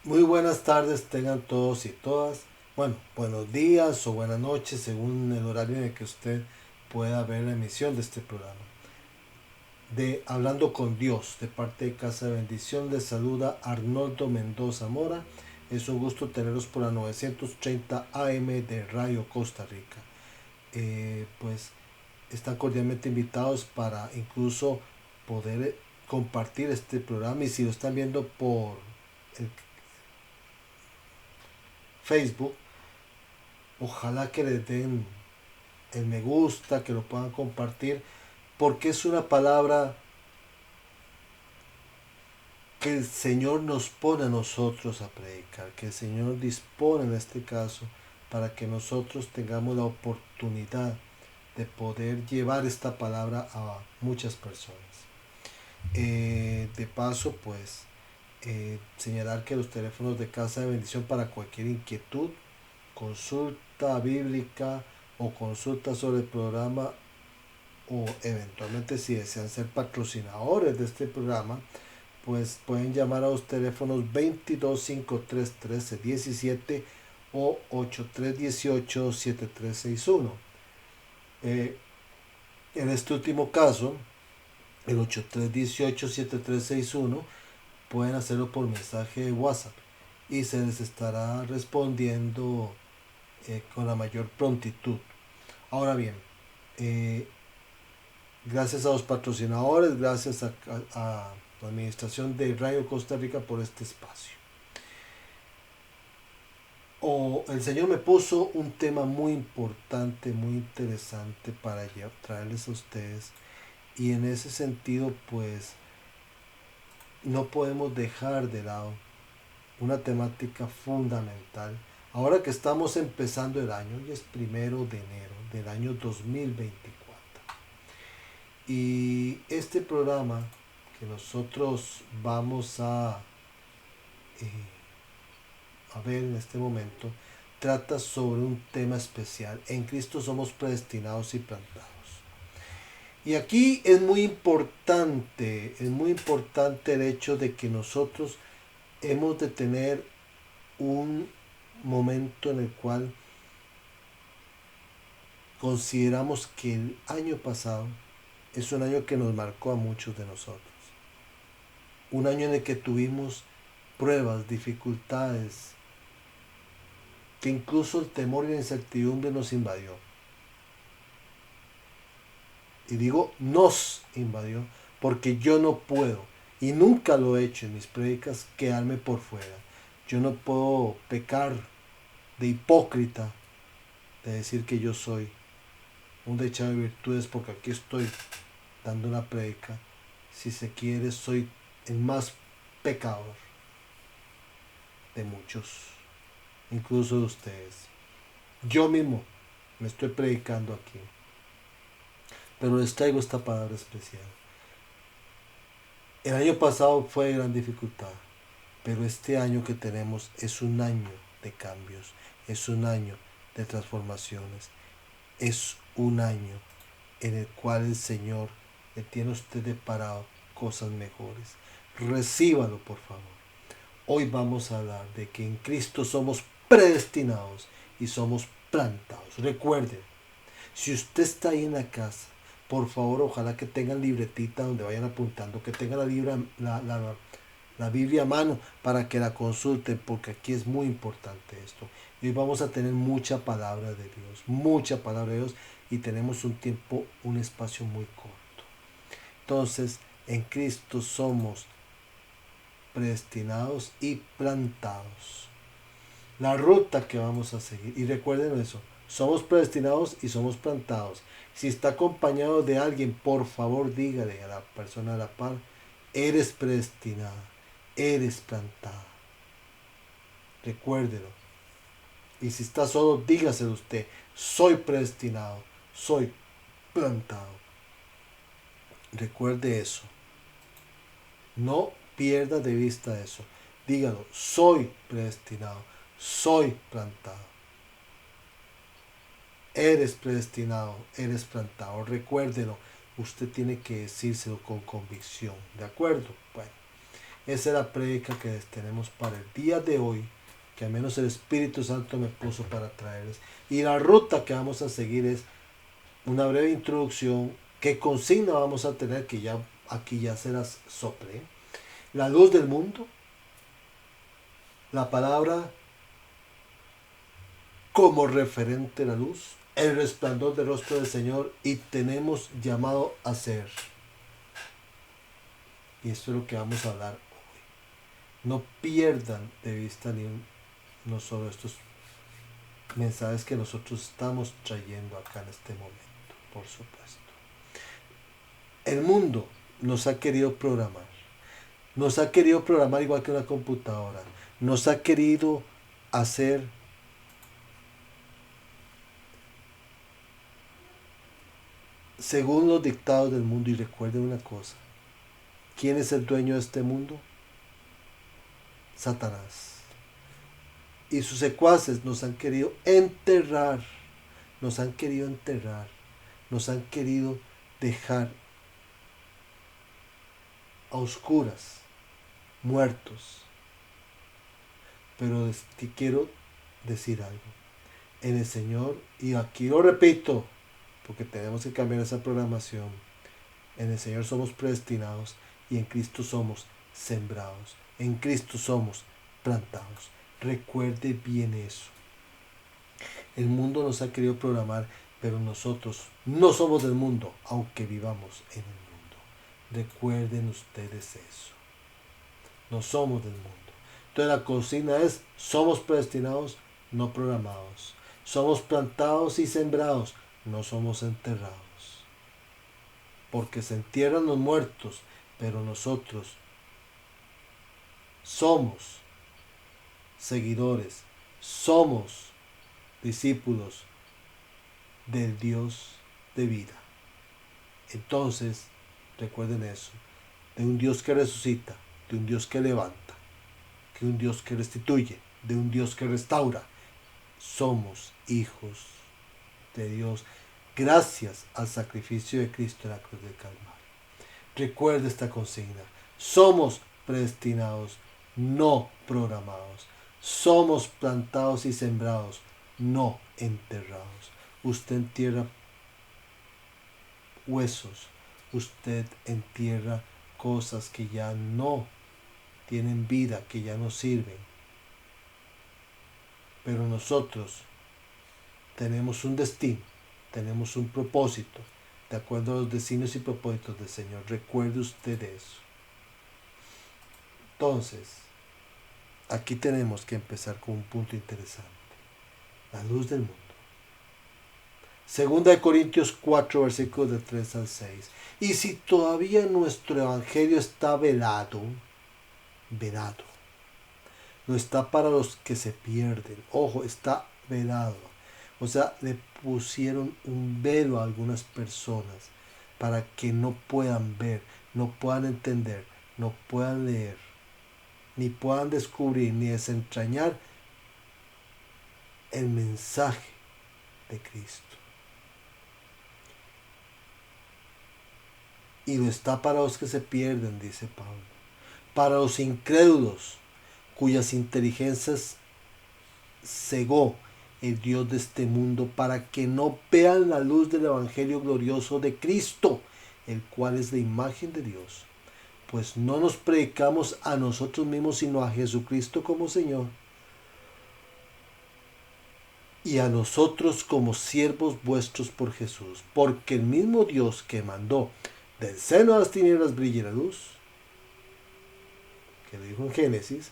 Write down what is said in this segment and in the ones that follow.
Muy buenas tardes tengan todos y todas. Bueno, buenos días o buenas noches según el horario en el que usted pueda ver la emisión de este programa. De Hablando con Dios, de parte de Casa de Bendición, les saluda Arnoldo Mendoza Mora. Es un gusto tenerlos por la 930 AM de Radio Costa Rica. Pues están cordialmente invitados para incluso poder compartir este programa, y si lo están viendo por el Facebook, ojalá que les den el me gusta, que lo puedan compartir, porque es una palabra que el Señor nos pone a nosotros a predicar, que el Señor dispone en este caso para que nosotros tengamos la oportunidad de poder llevar esta palabra a muchas personas. De paso, pues, señalar que los teléfonos de Casa de Bendición para cualquier inquietud, consulta bíblica o consulta sobre el programa, o eventualmente si desean ser patrocinadores de este programa, pues pueden llamar a los teléfonos 22531317 o 8318-7361. Eh, en este último caso, el 8318-7361, pueden hacerlo por mensaje de WhatsApp y se les estará respondiendo con la mayor prontitud. Ahora bien, eh, gracias a los patrocinadores, gracias a la administración de Radio Costa Rica por este espacio. El Señor me puso un tema muy importante, muy interesante para traerles a ustedes, y en ese sentido pues no podemos dejar de lado una temática fundamental. Ahora que estamos empezando el año, y es 1 de enero del año 2024, y este programa que nosotros vamos eh, a ver en este momento trata sobre un tema especial. En Cristo somos predestinados y plantados. Y aquí es muy importante el hecho de que nosotros hemos de tener un momento en el cual consideramos que el año pasado es un año que nos marcó a muchos de nosotros. Un año en el que tuvimos pruebas, dificultades, que incluso el temor y la incertidumbre nos invadió. Y digo nos invadió porque yo no puedo, y nunca lo he hecho en mis prédicas, quedarme por fuera. Yo no puedo pecar de hipócrita, de decir que yo soy un dechado de virtudes porque aquí estoy dando una prédica. Si se quiere, soy el más pecador de muchos, incluso de ustedes. Yo mismo me estoy predicando aquí, pero les traigo esta palabra especial. El año pasado fue de gran dificultad, pero este año que tenemos es un año de cambios, es un año de transformaciones, es un año en el cual el Señor le tiene a usted deparado cosas mejores. Recíbalo, por favor. Hoy vamos a hablar de que en Cristo somos predestinados y somos plantados. Recuerden, si usted está ahí en la casa, por favor, ojalá que tengan libretita donde vayan apuntando, que tengan la Biblia a mano para que la consulten, porque aquí es muy importante esto. Y hoy vamos a tener mucha palabra de Dios, mucha palabra de Dios, y tenemos un tiempo, un espacio muy corto. Entonces, en Cristo somos predestinados y plantados. La ruta que vamos a seguir, y recuerden eso, somos predestinados y somos plantados. Si está acompañado de alguien, por favor dígale a la persona de la par: eres predestinada, eres plantada. Recuérdelo. Y si está solo, dígaselo usted: soy predestinado, soy plantado. Recuerde eso. No pierda de vista eso. Dígalo: soy predestinado, soy plantado. Eres predestinado, eres plantado. Recuérdelo. Usted tiene que decírselo con convicción. ¿De acuerdo? Bueno. Esa es la prédica que les tenemos para el día de hoy, que al menos el Espíritu Santo me puso para traerles. Y la ruta que vamos a seguir es una breve introducción. ¿Qué consigna vamos a tener? Que ya aquí ya se las sople. La luz del mundo, la palabra como referente a la luz, el resplandor del rostro del Señor, y tenemos llamado a ser. Y esto es lo que vamos a hablar hoy. No pierdan de vista no solo estos mensajes que nosotros estamos trayendo acá en este momento, por supuesto. El mundo nos ha querido programar. Nos ha querido programar igual que una computadora. Nos ha querido hacer según los dictados del mundo. Y recuerden una cosa. ¿Quién es el dueño de este mundo? Satanás. Y sus secuaces nos han querido enterrar. Nos han querido enterrar. Nos han querido dejar a oscuras, muertos. Pero te quiero decir algo. En el Señor, y aquí lo repito, porque tenemos que cambiar esa programación. En el Señor somos predestinados y en Cristo somos sembrados. En Cristo somos plantados. Recuerde bien eso. El mundo nos ha querido programar, pero nosotros no somos del mundo, aunque vivamos en el mundo. Recuerden ustedes eso. No somos del mundo. Entonces la consigna es, somos predestinados, no programados. Somos plantados y sembrados, no somos enterrados. Porque se entierran los muertos, pero nosotros somos seguidores, somos discípulos del Dios de vida. Entonces, recuerden eso, de un Dios que resucita, de un Dios que levanta, de un Dios que restituye, de un Dios que restaura. Somos hijos de Dios gracias al sacrificio de Cristo en la cruz del Calvario. Recuerde esta consigna. Somos predestinados, no programados. Somos plantados y sembrados, no enterrados. Usted entierra huesos. Usted entierra cosas que ya no tienen vida, que ya no sirven. Pero nosotros tenemos un destino, tenemos un propósito, de acuerdo a los designios y propósitos del Señor. Recuerde usted eso. Entonces, aquí tenemos que empezar con un punto interesante. La luz del mundo. Segunda de Corintios 4, versículos de 3 al 6. Y si todavía nuestro evangelio está velado, no está para los que se pierden. Ojo, está velado. O sea, le pusieron un velo a algunas personas para que no puedan ver, no puedan entender, no puedan leer, ni puedan descubrir, ni desentrañar el mensaje de Cristo. Y lo está para los que se pierden, dice Pablo. Para los incrédulos, cuyas inteligencias cegó el Dios de este mundo, para que no vean la luz del Evangelio glorioso de Cristo, el cual es la imagen de Dios. Pues no nos predicamos a nosotros mismos, sino a Jesucristo como Señor, y a nosotros como siervos vuestros por Jesús. Porque el mismo Dios que mandó del seno de las tinieblas brille la luz, que lo dijo en Génesis,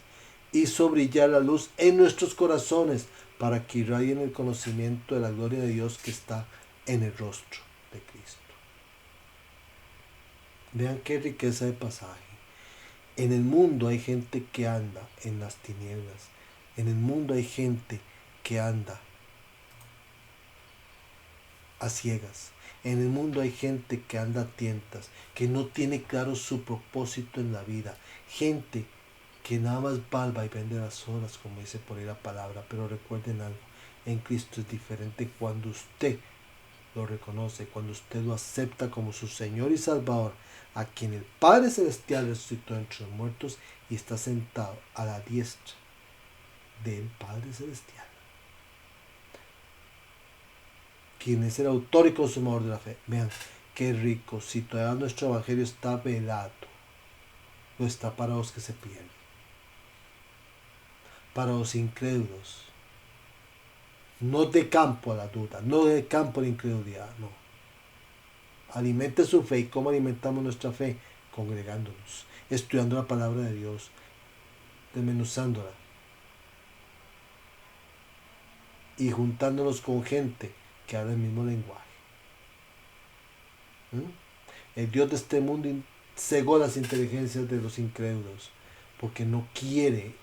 hizo brillar la luz en nuestros corazones para que irradien el conocimiento de la gloria de Dios que está en el rostro de Cristo. Vean qué riqueza de pasaje. En el mundo hay gente que anda en las tinieblas. En el mundo hay gente que anda a ciegas. En el mundo hay gente que anda a tientas, que no tiene claro su propósito en la vida. Gente que nada más valva y vende las horas, como dice por ahí la palabra. Pero recuerden algo, en Cristo es diferente cuando usted lo reconoce, cuando usted lo acepta como su Señor y Salvador, a quien el Padre Celestial resucitó entre los muertos, y está sentado a la diestra del Padre Celestial, quien es el autor y consumador de la fe. Vean, qué rico, si todavía nuestro evangelio está velado, lo está para los que se pierden, para los incrédulos. No de campo a la duda, no de campo a la incredulidad, no. Alimente su fe. ¿Y cómo alimentamos nuestra fe? Congregándonos, estudiando la palabra de Dios, desmenuzándola y juntándonos con gente que habla el mismo lenguaje. El Dios de este mundo cegó las inteligencias de los incrédulos, porque no quiere,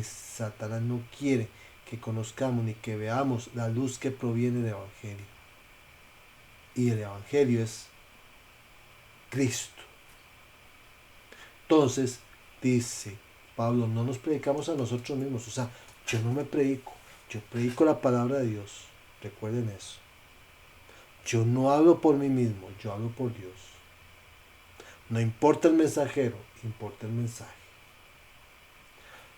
Satanás no quiere que conozcamos ni que veamos la luz que proviene del Evangelio. Y el Evangelio es Cristo. Entonces, dice Pablo, no nos predicamos a nosotros mismos. O sea, yo no me predico, yo predico la palabra de Dios. Recuerden eso. Yo no hablo por mí mismo, yo hablo por Dios. No importa el mensajero, importa el mensaje.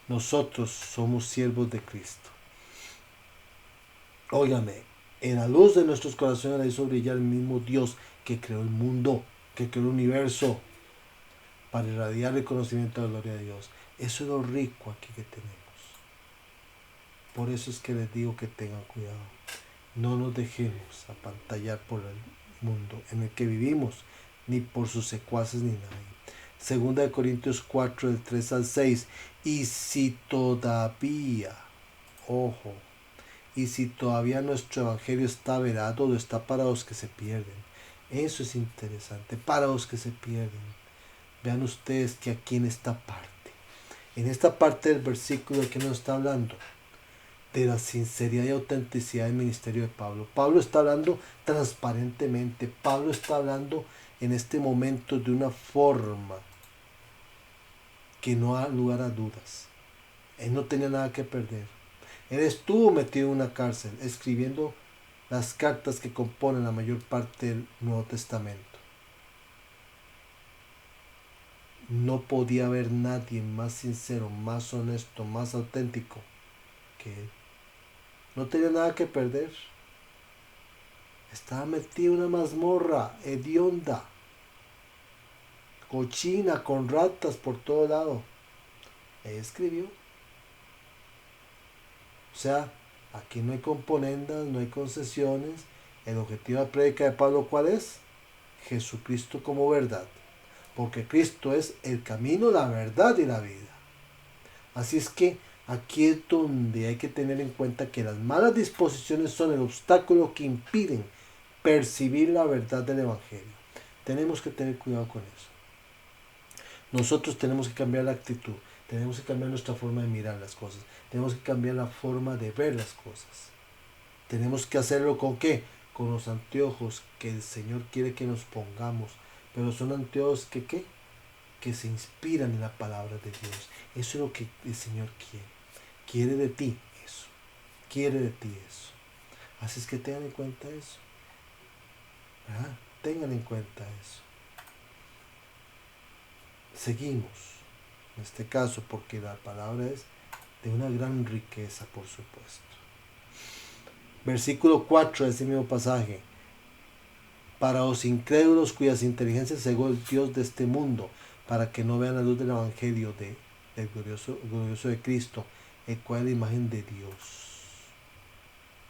Nosotros somos siervos de Cristo. Óigame, en la luz de nuestros corazones hizo brillar el mismo Dios que creó el mundo, que creó el universo, para irradiar el conocimiento de la gloria de Dios. Eso es lo rico aquí que tenemos. Por eso es que les digo que tengan cuidado. No nos dejemos apantallar por el mundo en el que vivimos, ni por sus secuaces ni nadie. Segunda de Corintios 4, del 3 al 6. Y si todavía, ojo, y si todavía nuestro evangelio está velado, o está para los que se pierden. Eso es interesante, para los que se pierden. Vean ustedes que aquí en esta parte del versículo que nos está hablando, de la sinceridad y autenticidad del ministerio de Pablo. Pablo está hablando transparentemente. Pablo está hablando en este momento de una forma que no da lugar a dudas. Él no tenía nada que perder. Él estuvo metido en una cárcel escribiendo las cartas que componen la mayor parte del Nuevo Testamento. No podía haber nadie más sincero, más honesto, más auténtico que él. No tenía nada que perder. Estaba metido en una mazmorra hedionda, cochina, con ratas por todo lado. Él escribió. O sea, aquí no hay componendas, no hay concesiones. El objetivo de la prédica de Pablo, ¿cuál es? Jesucristo como verdad. Porque Cristo es el camino, la verdad y la vida. Así es que aquí es donde hay que tener en cuenta que las malas disposiciones son el obstáculo que impiden percibir la verdad del Evangelio. Tenemos que tener cuidado con eso. Nosotros tenemos que cambiar la actitud, tenemos que cambiar nuestra forma de mirar las cosas, tenemos que cambiar la forma de ver las cosas. Tenemos que hacerlo ¿con qué? Con los anteojos que el Señor quiere que nos pongamos, pero son anteojos que ¿qué? Que se inspiran en la palabra de Dios. Eso es lo que el Señor quiere. Quiere de ti eso. Quiere de ti eso. Así es que tengan en cuenta eso. ¿Verdad? Tengan en cuenta eso. Seguimos. En este caso, porque la palabra es de una gran riqueza, por supuesto. Versículo 4 de ese mismo pasaje. Para los incrédulos cuyas inteligencias cegó el Dios de este mundo, para que no vean la luz del Evangelio del glorioso de Cristo, el cual es la imagen de Dios.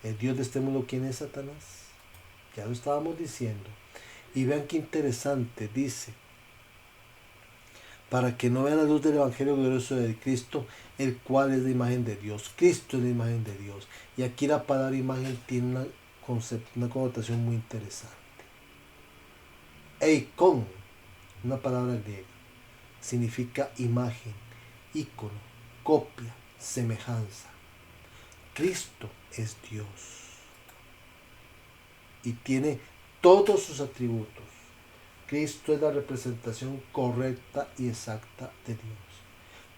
El Dios de este mundo, ¿quién es Satanás? Ya lo estábamos diciendo. Y vean qué interesante, dice, para que no vean la luz del Evangelio glorioso de Cristo, el cual es la imagen de Dios. Cristo es la imagen de Dios. Y aquí la palabra imagen tiene una connotación muy interesante. Eikon, una palabra griega, significa imagen, ícono, copia, semejanza. Cristo es Dios y tiene todos sus atributos. Cristo es la representación correcta y exacta de Dios.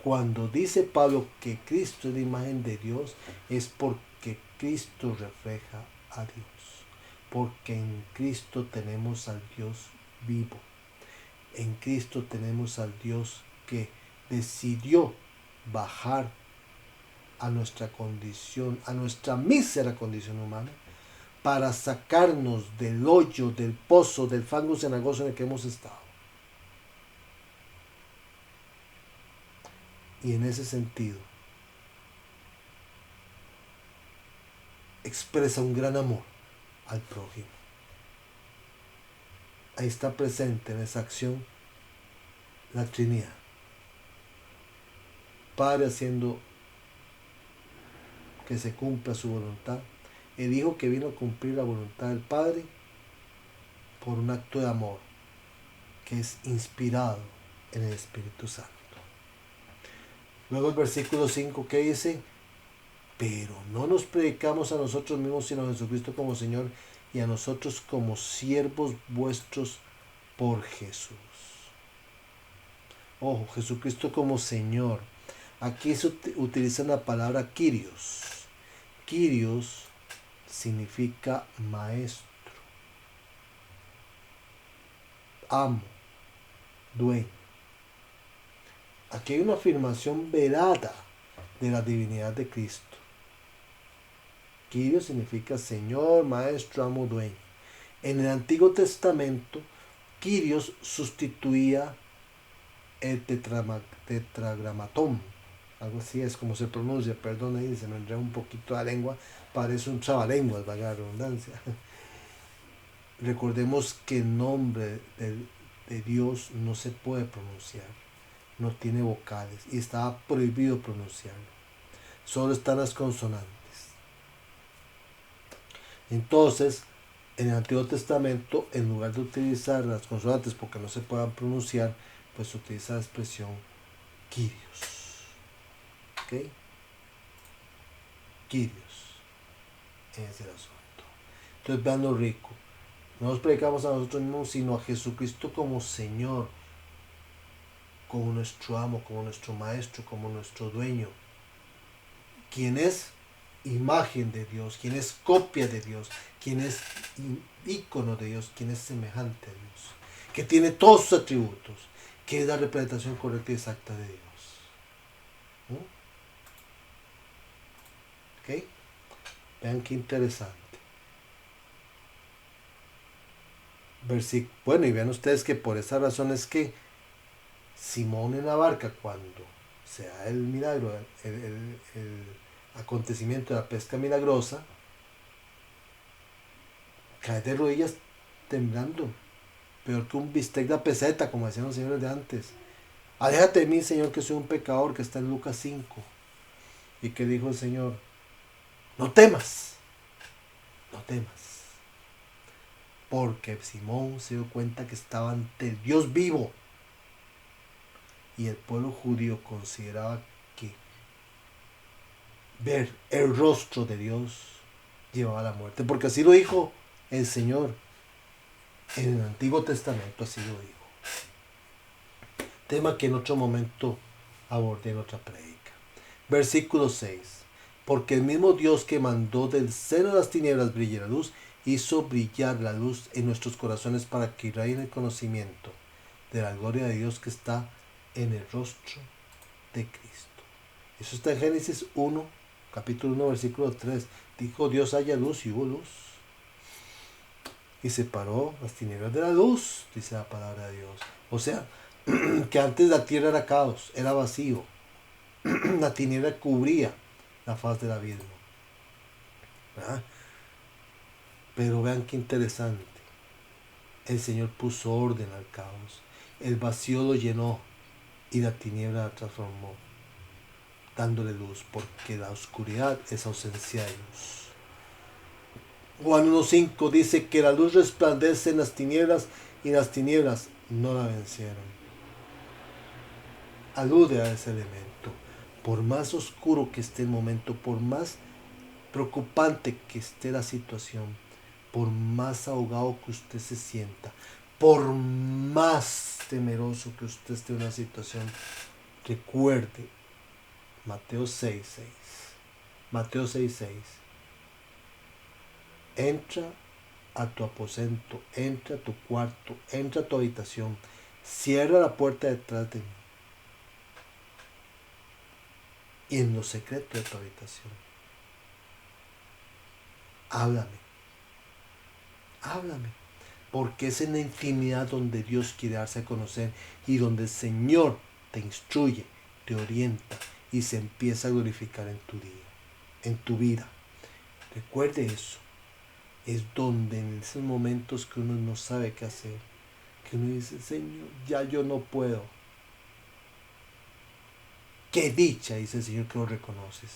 Cuando dice Pablo que Cristo es la imagen de Dios, es porque Cristo refleja a Dios. Porque en Cristo tenemos al Dios vivo. En Cristo tenemos al Dios que decidió bajar a nuestra condición, a nuestra mísera condición humana, para sacarnos del hoyo, del pozo, del fango cenagoso en el que hemos estado. Y en ese sentido, expresa un gran amor al prójimo. Ahí está presente en esa acción la Trinidad. Padre haciendo que se cumpla su voluntad. El Hijo que vino a cumplir la voluntad del Padre por un acto de amor que es inspirado en el Espíritu Santo. Luego el versículo 5 que dice: pero no nos predicamos a nosotros mismos, sino a Jesucristo como Señor, y a nosotros como siervos vuestros por Jesús. Ojo, Jesucristo como Señor. Aquí se utiliza la palabra Kyrios. Kyrios significa maestro, amo, dueño. Aquí hay una afirmación velada de la divinidad de Cristo. Kyrios significa Señor, maestro, amo, dueño. En el Antiguo Testamento, Kyrios sustituía el tetragramatón. Algo así es como se pronuncia, perdón, ahí se me enreda un poquito la lengua, parece un trabalenguas, valga la redundancia. Recordemos que el nombre de Dios no se puede pronunciar, no tiene vocales y estaba prohibido pronunciarlo, solo están las consonantes. Entonces, en el Antiguo Testamento, en lugar de utilizar las consonantes porque no se puedan pronunciar, pues se utiliza la expresión Kyrios. ¿Ok? Kyrios. Ese es el asunto. Entonces vean lo rico. No nos predicamos a nosotros mismos, sino a Jesucristo como Señor, como nuestro amo, como nuestro maestro, como nuestro dueño, quien es imagen de Dios, quien es copia de Dios, quien es ícono de Dios, quien es semejante a Dios, que tiene todos sus atributos, que es la representación correcta y exacta de Dios. ¿Ok? Vean qué interesante. Bueno, y vean ustedes que por esa razón es que Simón en la barca, cuando se da el milagro, el acontecimiento de la pesca milagrosa, cae de rodillas temblando, peor que un bistec de peseta, como decían los señores de antes. Aléjate de mí, Señor, que soy un pecador, que está en Lucas 5. Y que dijo el Señor: no temas, no temas. Porque Simón se dio cuenta que estaba ante el Dios vivo. Y el pueblo judío consideraba que ver el rostro de Dios llevaba a la muerte. Porque así lo dijo el Señor en el Antiguo Testamento, así lo dijo. Tema que en otro momento abordé en otra prédica. Versículo 6. Porque el mismo Dios que mandó del seno de las tinieblas brille la luz, hizo brillar la luz en nuestros corazones para que reine el conocimiento de la gloria de Dios que está en el rostro de Cristo. Eso está en Génesis 1, capítulo 1, versículo 3. Dijo Dios: haya luz, y hubo luz. Y separó las tinieblas de la luz, dice la palabra de Dios. O sea, que antes la tierra era caos, era vacío. La tiniebla cubría la faz del abismo. ¿Verdad? Pero vean qué interesante. El Señor puso orden al caos. El vacío lo llenó y la tiniebla la transformó, dándole luz, porque la oscuridad es ausencia de luz. Juan 1.5 dice que la luz resplandece en las tinieblas y las tinieblas no la vencieron. Alude a ese elemento. Por más oscuro que esté el momento, por más preocupante que esté la situación, por más ahogado que usted se sienta, por más temeroso que usted esté en una situación, recuerde Mateo 6.6. Mateo 6.6. Entra a tu aposento, entra a tu cuarto, entra a tu habitación, cierra la puerta detrás de mí y en lo secreto de tu habitación. Háblame, háblame, porque es en la intimidad donde Dios quiere darse a conocer y donde el Señor te instruye, te orienta y se empieza a glorificar en tu día, en tu vida. Recuerde eso. Es donde en esos momentos que uno no sabe qué hacer, que uno dice, Señor, ya yo no puedo. Qué dicha, dice el Señor, que lo reconoces.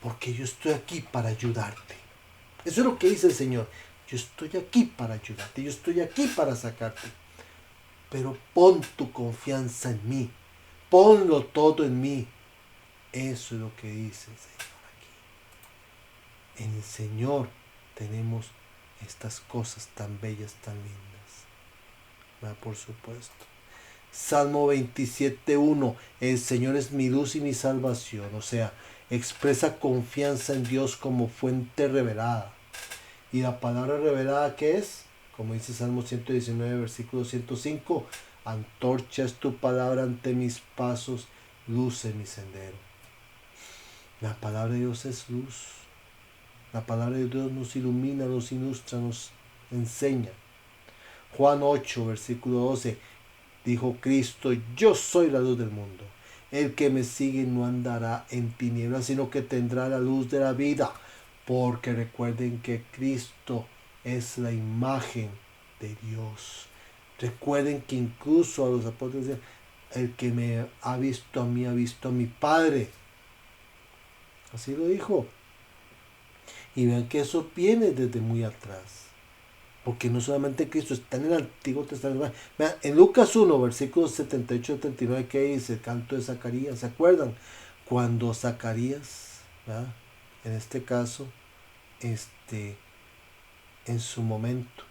Porque yo estoy aquí para ayudarte. Eso es lo que dice el Señor. Yo estoy aquí para ayudarte. Yo estoy aquí para sacarte. Pero pon tu confianza en mí. Ponlo todo en mí. Eso es lo que dice el Señor aquí. En el Señor tenemos estas cosas tan bellas, tan lindas. ¿Verdad? Por supuesto. Salmo 27:1. El Señor es mi luz y mi salvación. O sea, expresa confianza en Dios como fuente revelada. ¿Y la palabra revelada qué es? Como dice Salmo 119, versículo 105. Antorcha es tu palabra ante mis pasos, luz en mi sendero. La palabra de Dios es luz. La palabra de Dios nos ilumina, nos ilustra, nos enseña. Juan 8, versículo 12. Dijo Cristo, yo soy la luz del mundo. El que me sigue no andará en tinieblas, sino que tendrá la luz de la vida. Porque recuerden que Cristo es la imagen de Dios. Recuerden que incluso a los apóstoles decían, el que me ha visto a mí, ha visto a mi Padre. Así lo dijo. Y vean que eso viene desde muy atrás. Porque no solamente Cristo está en el Antiguo Testamento. Vean, en Lucas 1, versículos 78-79, ¿qué dice? El canto de Zacarías. ¿Se acuerdan? Cuando Zacarías, ¿verdad? En este caso, en su momento,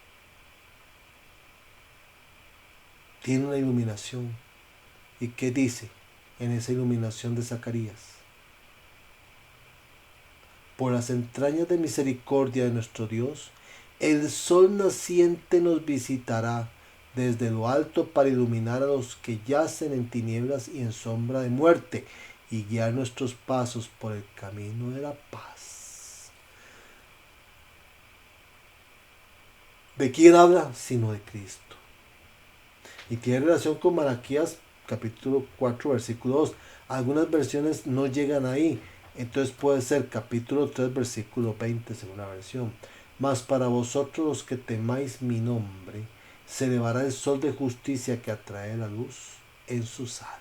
tiene una iluminación. ¿Y qué dice en esa iluminación de Zacarías? Por las entrañas de misericordia de nuestro Dios, el sol naciente nos visitará desde lo alto para iluminar a los que yacen en tinieblas y en sombra de muerte y guiar nuestros pasos por el camino de la paz. ¿De quién habla? Sino de Cristo. Y tiene relación con Malaquías capítulo 4 versículo 2. Algunas versiones no llegan ahí. Entonces puede ser capítulo 3 versículo 20 según la versión. Mas para vosotros los que temáis mi nombre, se elevará el sol de justicia que atrae la luz en sus alas.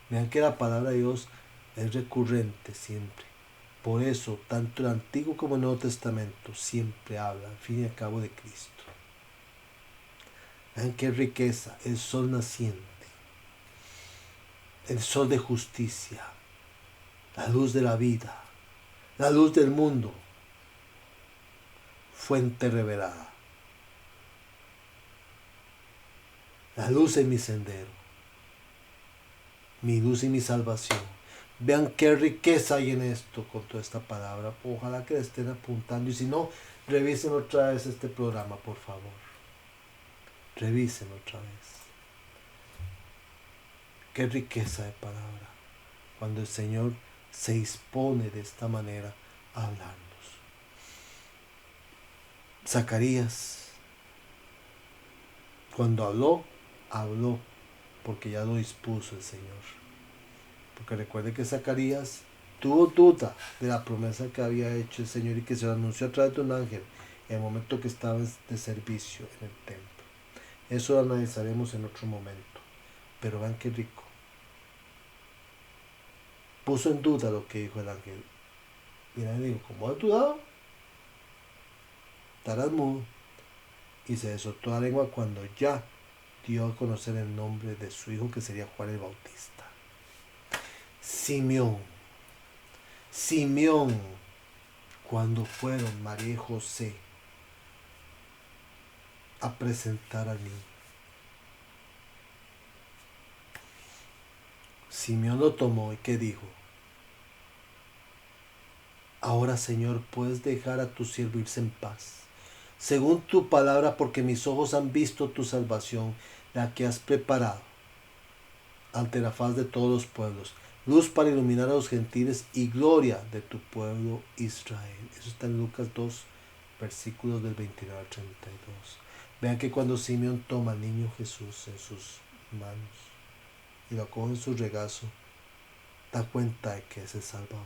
Vean que la palabra de Dios es recurrente siempre. Por eso, tanto el Antiguo como el Nuevo Testamento siempre habla, al fin y al cabo, de Cristo. Vean qué riqueza, el sol naciente, el sol de justicia, la luz de la vida, la luz del mundo, fuente revelada, la luz en mi sendero, mi luz y mi salvación. Vean qué riqueza hay en esto con toda esta palabra. Ojalá que le estén apuntando y si no, revisen otra vez este programa, por favor. Revisen otra vez. Qué riqueza de palabra cuando el Señor se dispone de esta manera a hablarnos. Zacarías, cuando habló porque ya lo dispuso el Señor. Porque recuerde que Zacarías tuvo duda de la promesa que había hecho el Señor y que se lo anunció a través de un ángel en el momento que estaba de servicio en el templo. Eso lo analizaremos en otro momento. Pero vean qué rico. Puso en duda lo que dijo el ángel. Y le dijo, ¿cómo has dudado? Estarás mudo. Y se desotó la lengua cuando ya dio a conocer el nombre de su hijo, que sería Juan el Bautista. Simeón, cuando fueron María y José a presentar al niño. Simeón lo tomó y ¿qué dijo? Ahora, Señor, puedes dejar a tu siervo irse en paz, según tu palabra, porque mis ojos han visto tu salvación, la que has preparado ante la faz de todos los pueblos, luz para iluminar a los gentiles y gloria de tu pueblo Israel. Eso está en Lucas 2, versículos del 29 al 32. Vean que cuando Simeón toma al niño Jesús en sus manos y lo acoge en su regazo, da cuenta de que es el Salvador.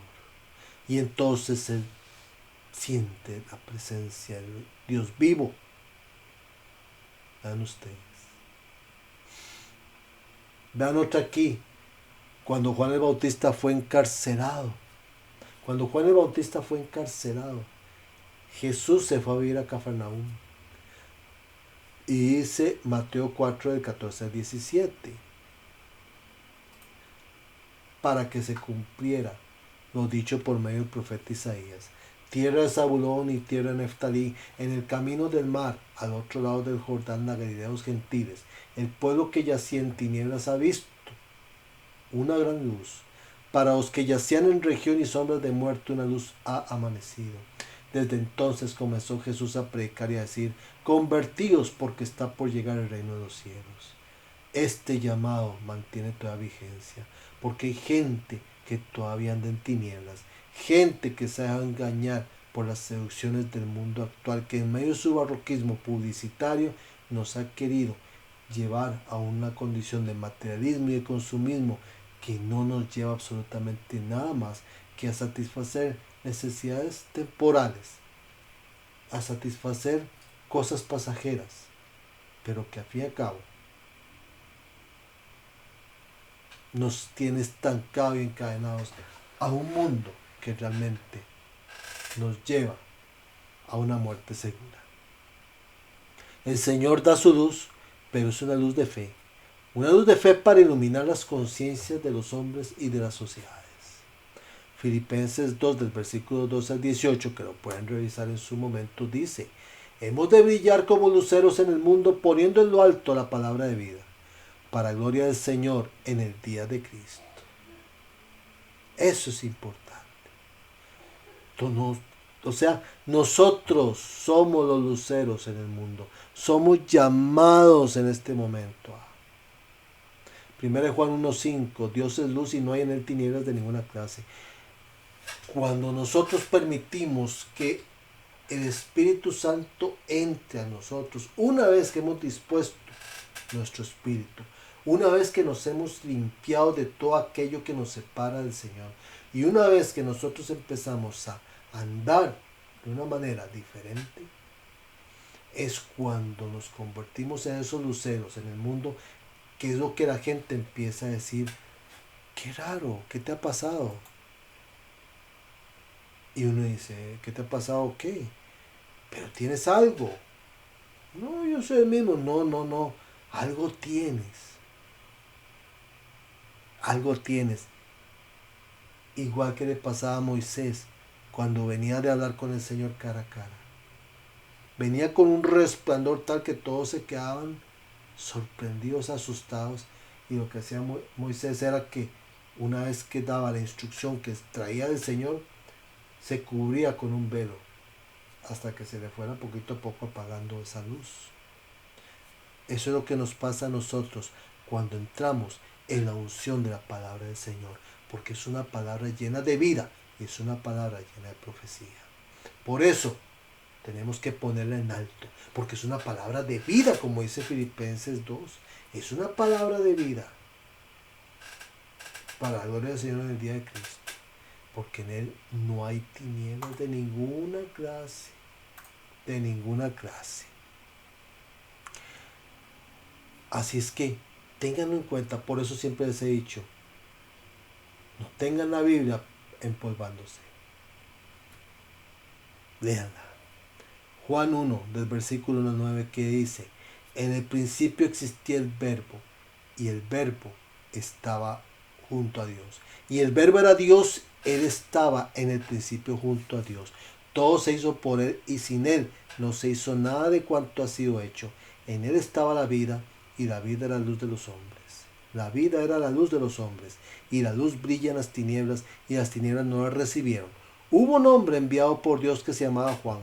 Y entonces él siente la presencia del Dios vivo. Vean ustedes. Vean otra aquí. Cuando Juan el Bautista fue encarcelado. Cuando Juan el Bautista fue encarcelado, Jesús se fue a vivir a Cafarnaúm. Y dice Mateo 4 del 14 al 17. Para que se cumpliera lo dicho por medio del profeta Isaías. Tierra de Zabulón y tierra de Neftalí, en el camino del mar, al otro lado del Jordán, la Galilea de los gentiles, el pueblo que yacía en tinieblas ha visto una gran luz. Para los que yacían en región y sombras de muerte, una luz ha amanecido. Desde entonces comenzó Jesús a predicar y a decir: convertíos, porque está por llegar el reino de los cielos. Este llamado mantiene toda vigencia, porque hay gente que todavía anda en tinieblas, gente que se ha dejado engañar por las seducciones del mundo actual, que en medio de su barroquismo publicitario nos ha querido llevar a una condición de materialismo y de consumismo que no nos lleva absolutamente nada más que a satisfacer necesidades temporales, a satisfacer cosas pasajeras, pero que a fin y a cabo nos tiene estancados y encadenados a un mundo que realmente nos lleva a una muerte segura. El Señor da su luz, pero es una luz de fe. Una luz de fe para iluminar las conciencias de los hombres y de las sociedades. Filipenses 2 del versículo 12 al 18, que lo pueden revisar en su momento, dice: hemos de brillar como luceros en el mundo, poniendo en lo alto la palabra de vida, para gloria del Señor en el día de Cristo. Eso es importante. O sea, nosotros somos los luceros en el mundo. Somos llamados en este momento. 1 Juan 1:5, Dios es luz y no hay en él tinieblas de ninguna clase. Cuando nosotros permitimos que el Espíritu Santo entre a nosotros, una vez que hemos dispuesto nuestro espíritu, una vez que nos hemos limpiado de todo aquello que nos separa del Señor, y una vez que nosotros empezamos a andar de una manera diferente, es cuando nos convertimos en esos luceros en el mundo, que es lo que la gente empieza a decir: qué raro, ¿qué te ha pasado? Y uno dice: ¿qué te ha pasado? ¿Qué? Pero tienes algo. No, yo soy el mismo. No, algo tienes. Algo tienes. Igual que le pasaba a Moisés cuando venía de hablar con el Señor cara a cara. Venía con un resplandor tal que todos se quedaban sorprendidos, asustados, y lo que hacía Moisés era que una vez que daba la instrucción que traía del Señor, se cubría con un velo hasta que se le fuera poquito a poco apagando esa luz. Eso es lo que nos pasa a nosotros cuando entramos en la unción de la palabra del Señor, porque es una palabra llena de vida y es una palabra llena de profecía. Por eso tenemos que ponerla en alto, porque es una palabra de vida, como dice Filipenses 2. Es una palabra de vida para la gloria del Señor en el día de Cristo, porque en Él no hay tinieblas de ninguna clase, de ninguna clase. Así es que ténganlo en cuenta. Por eso siempre les he dicho: no tengan la Biblia empolvándose, léanla. Juan 1 del versículo 1 al 9, que dice: en el principio existía el verbo, y el verbo estaba junto a Dios, y el verbo era Dios. Él estaba en el principio junto a Dios. Todo se hizo por Él, y sin Él no se hizo nada de cuanto ha sido hecho. En Él estaba la vida, y la vida era la luz de los hombres. La vida era la luz de los hombres, y la luz brilla en las tinieblas, y las tinieblas no la recibieron. Hubo un hombre enviado por Dios que se llamaba Juan.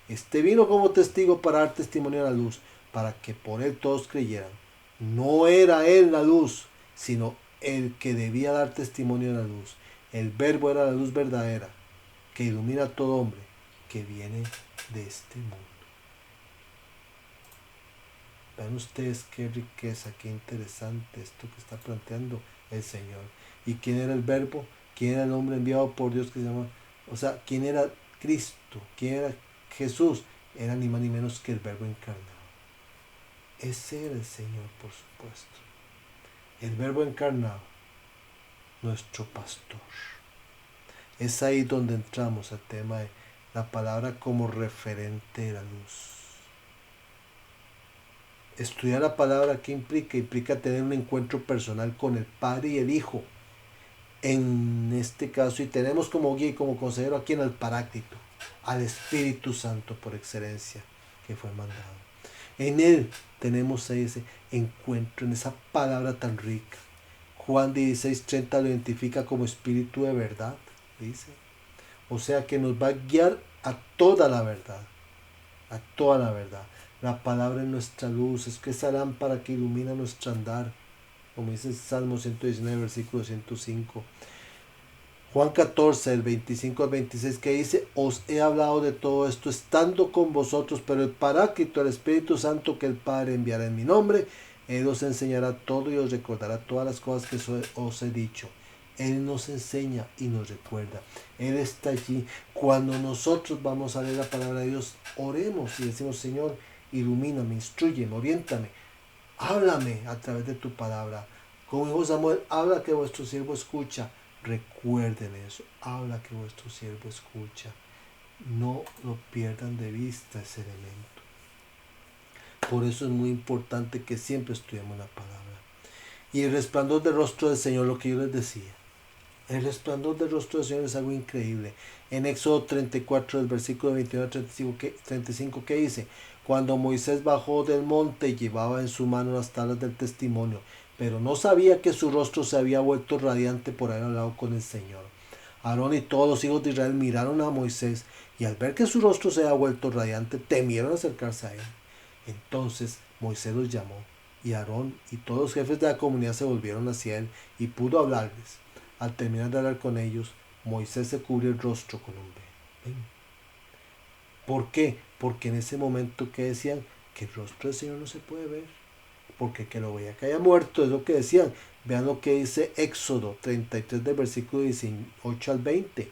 Este vino como testigo para dar testimonio a la luz, para que por él todos creyeran. No era él la luz, sino el que debía dar testimonio de la luz. El verbo era la luz verdadera, que ilumina a todo hombre que viene de este mundo. Vean ustedes qué riqueza, qué interesante esto que está planteando el Señor. ¿Y quién era el verbo? ¿Quién era el hombre enviado por Dios que se llama? O sea, ¿quién era Cristo? ¿Quién era Jesús? Era ni más ni menos que el verbo encarnado. Ese era el Señor, por supuesto. El verbo encarnado, nuestro pastor. Es ahí donde entramos al tema de la palabra como referente de la luz. Estudiar la palabra, ¿qué implica? Implica tener un encuentro personal con el Padre y el Hijo. En este caso, y tenemos como guía y como consejero aquí en el Paráclito, al Espíritu Santo por excelencia, que fue mandado. En Él tenemos ese encuentro, en esa palabra tan rica. Juan 16:30 lo identifica como Espíritu de verdad, dice. O sea que nos va a guiar a toda la verdad, a toda la verdad. La palabra es nuestra luz, es que esa lámpara que ilumina nuestro andar, como dice el Salmo 119, versículo 105. Juan 14, del 25 al 26, que dice, os he hablado de todo esto estando con vosotros, pero el Paráclito, el Espíritu Santo que el Padre enviará en mi nombre, Él os enseñará todo y os recordará todas las cosas que os he dicho. Él nos enseña y nos recuerda. Él está allí. Cuando nosotros vamos a leer la palabra de Dios, oremos y decimos, Señor, ilumíname, instrúyeme, oriéntame, háblame a través de tu palabra. Como dijo Samuel, habla que vuestro siervo escucha. Recuerden eso, habla que vuestro siervo escucha. No lo pierdan de vista ese elemento. Por eso es muy importante que siempre estudiemos la palabra. Y el resplandor del rostro del Señor, lo que yo les decía. El resplandor del rostro del Señor es algo increíble. En Éxodo 34, del versículo 21 al 35, que dice, cuando Moisés bajó del monte, llevaba en su mano las tablas del testimonio, pero no sabía que su rostro se había vuelto radiante por haber hablado con el Señor. Aarón y todos los hijos de Israel miraron a Moisés, y al ver que su rostro se había vuelto radiante, temieron acercarse a él. Entonces Moisés los llamó, y Aarón y todos los jefes de la comunidad se volvieron hacia él, y pudo hablarles. Al terminar de hablar con ellos, Moisés se cubrió el rostro con un velo. ¿Por qué? Porque en ese momento que decían que el rostro del Señor no se puede ver, porque que lo veía que haya muerto, es lo que decían. Vean lo que dice Éxodo 33 del versículo 18 al 20.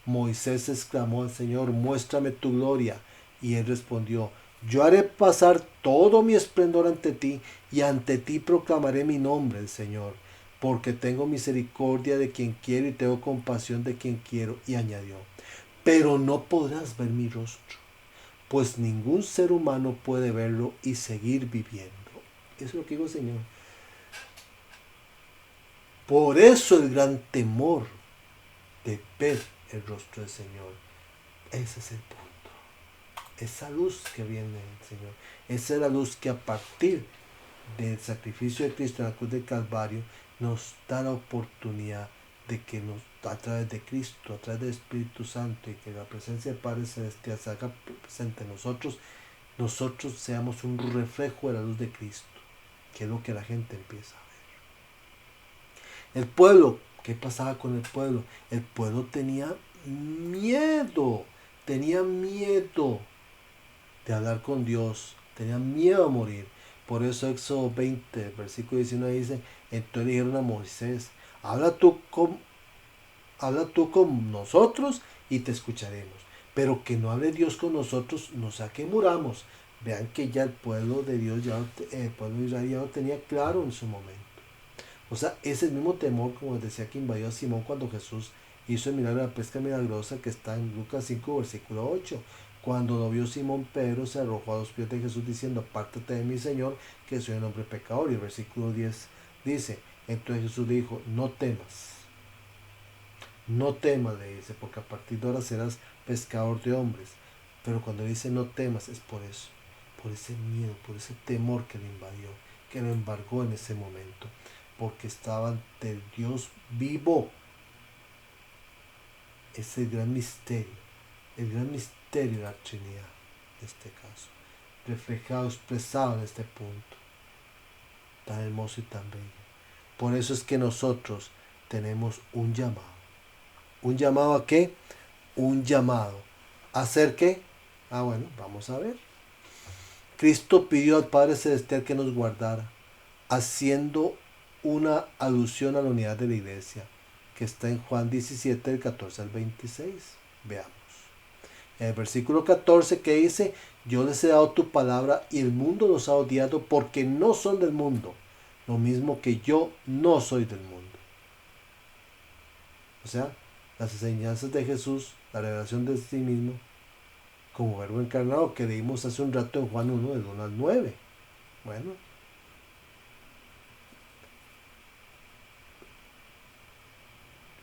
Moisés exclamó al Señor, muéstrame tu gloria. Y él respondió, yo haré pasar todo mi esplendor ante ti, y ante ti proclamaré mi nombre, el Señor, porque tengo misericordia de quien quiero y tengo compasión de quien quiero. Y añadió, pero no podrás ver mi rostro, pues ningún ser humano puede verlo y seguir viviendo. Eso es lo que digo el Señor. Por eso el gran temor de ver el rostro del Señor. Ese es el punto. Esa luz que viene del Señor. Esa es la luz que a partir del sacrificio de Cristo en la cruz del Calvario nos da la oportunidad de que nos, a través de Cristo, a través del Espíritu Santo y que la presencia del Padre Celestial se haga presente en nosotros, nosotros seamos un reflejo de la luz de Cristo, que es lo que la gente empieza a ver. El pueblo, ¿qué pasaba con el pueblo? El pueblo tenía miedo de hablar con Dios, tenía miedo a morir. Por eso Éxodo 20, versículo 19 dice, entonces dijeron a Moisés, habla tú con nosotros y te escucharemos. Pero que no hable Dios con nosotros, no sea que muramos. Vean que ya el pueblo de Dios, el pueblo de Israel ya lo tenía claro en su momento. O sea, ese mismo temor, como les decía, que invadió a Simón cuando Jesús hizo el milagro de la pesca milagrosa que está en Lucas 5, versículo 8. Cuando lo vio Simón, Pedro se arrojó a los pies de Jesús diciendo, apártate de mí, Señor, que soy un hombre pecador. Y el versículo 10 dice, entonces Jesús le dijo, no temas. No temas, le dice, porque a partir de ahora serás pescador de hombres. Pero cuando dice no temas es por eso, por ese miedo, por ese temor que le invadió, que lo embargó en ese momento, porque estaba ante el Dios vivo. Es el gran misterio de la Trinidad, en este caso, reflejado, expresado en este punto, tan hermoso y tan bello. Por eso es que nosotros tenemos un llamado. ¿Un llamado a qué? Un llamado. ¿A hacer qué? Bueno, vamos a ver. Cristo pidió al Padre Celestial que nos guardara, haciendo una alusión a la unidad de la iglesia, que está en Juan 17, del 14 al 26. Veamos. En el versículo 14 que dice, yo les he dado tu palabra y el mundo los ha odiado porque no son del mundo, lo mismo que yo no soy del mundo. O sea, las enseñanzas de Jesús, la revelación de sí mismo, como verbo encarnado que leímos hace un rato en Juan 1, del 1 al 9. Bueno,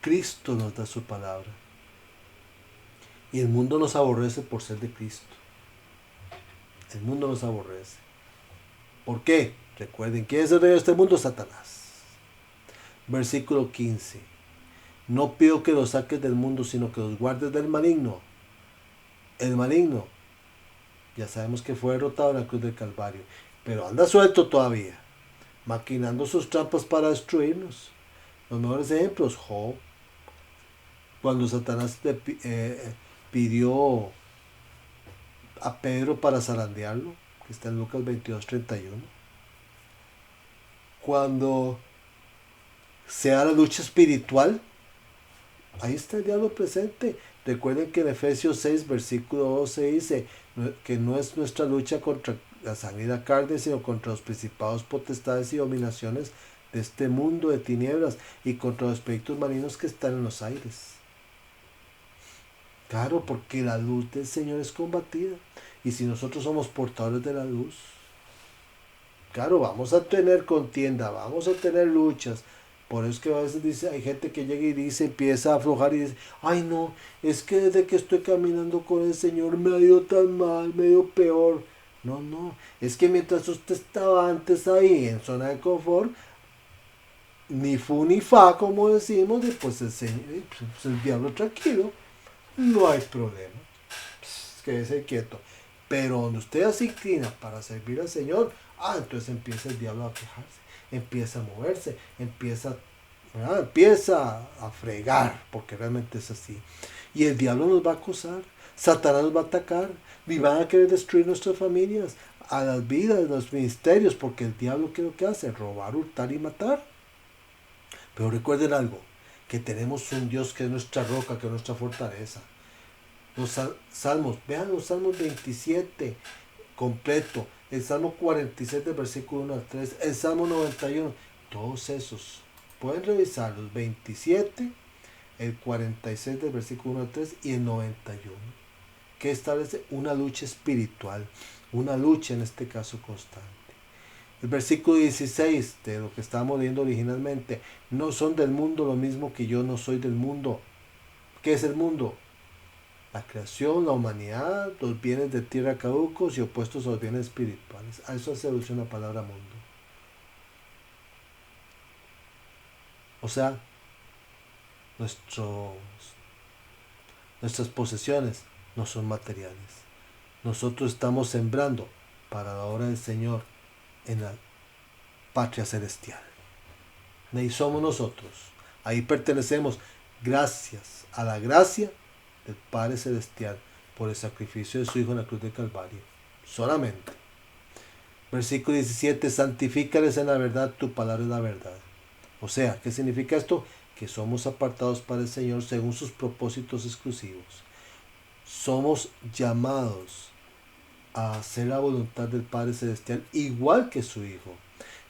Cristo nos da su palabra. Y el mundo nos aborrece por ser de Cristo. El mundo nos aborrece. ¿Por qué? Recuerden, ¿quién es el rey de este mundo? Satanás. Versículo 15. No pido que los saques del mundo, sino que los guardes del maligno. El maligno, ya sabemos que fue derrotado en la cruz del Calvario, pero anda suelto todavía, maquinando sus trampas para destruirnos. Los mejores ejemplos, Job, cuando Satanás le pidió a Pedro para zarandearlo, que está en Lucas 22:31. Cuando se da la lucha espiritual, ahí está el diablo presente. Recuerden que en Efesios 6, versículo 12 dice que no es nuestra lucha contra la sangre y la carne, sino contra los principados, potestades y dominaciones de este mundo de tinieblas y contra los espíritus malignos que están en los aires. Claro, porque la luz del Señor es combatida. Y si nosotros somos portadores de la luz, claro, vamos a tener contienda, vamos a tener luchas. Por eso es que a veces dice, hay gente que llega y dice, empieza a aflojar y dice, ay no, es que desde que estoy caminando con el Señor me ha ido tan mal, me ha ido peor. No, es que mientras usted estaba antes ahí en zona de confort, ni fu ni fa, como decimos, después el Señor, pues el diablo tranquilo, no hay problema, quédese quieto. Pero donde usted se inclina para servir al Señor, entonces empieza el diablo a quejarse, empieza a moverse, empieza a fregar, porque realmente es así. Y el diablo nos va a acusar, Satanás nos va a atacar, y van a querer destruir nuestras familias, a las vidas, los ministerios, porque el diablo, ¿qué es lo que hace? Robar, hurtar y matar. Pero recuerden algo, que tenemos un Dios que es nuestra roca, que es nuestra fortaleza. Los salmos, vean los salmos 27 completo, el salmo 46 del versículo 1 al 3, el salmo 91, todos esos pueden revisar los 27, el 46 del versículo 1 al 3 y el 91, que establece una lucha espiritual, una lucha en este caso constante. El versículo 16 de lo que estábamos leyendo originalmente, no son del mundo lo mismo que yo no soy del mundo. ¿Qué es el mundo? La creación, la humanidad, los bienes de tierra caducos y opuestos a los bienes espirituales. A eso hace alusión la palabra mundo. O sea, nuestras posesiones no son materiales. Nosotros estamos sembrando para la obra del Señor en la patria celestial. Ahí somos nosotros. Ahí pertenecemos gracias a la gracia del Padre Celestial por el sacrificio de su Hijo en la cruz del Calvario. Solamente. Versículo 17. Santifícales en la verdad, tu palabra es la verdad. O sea, ¿qué significa esto? Que somos apartados para el Señor según sus propósitos exclusivos. Somos llamados a hacer la voluntad del Padre Celestial igual que su Hijo.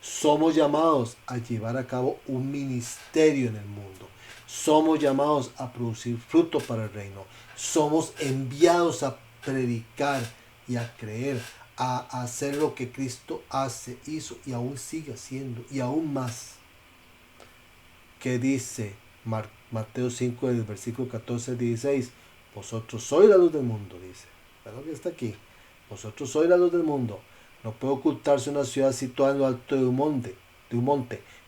Somos llamados a llevar a cabo un ministerio en el mundo. Somos llamados a producir fruto para el reino. Somos enviados a predicar y a creer, a hacer lo que Cristo hace, hizo y aún sigue haciendo, y aún más. ¿Qué dice Mateo 5, del versículo 14 al 16? Vosotros sois la luz del mundo, dice. ¿Verdad que está aquí? Vosotros sois la luz del mundo. No puede ocultarse una ciudad situada en lo alto de un monte,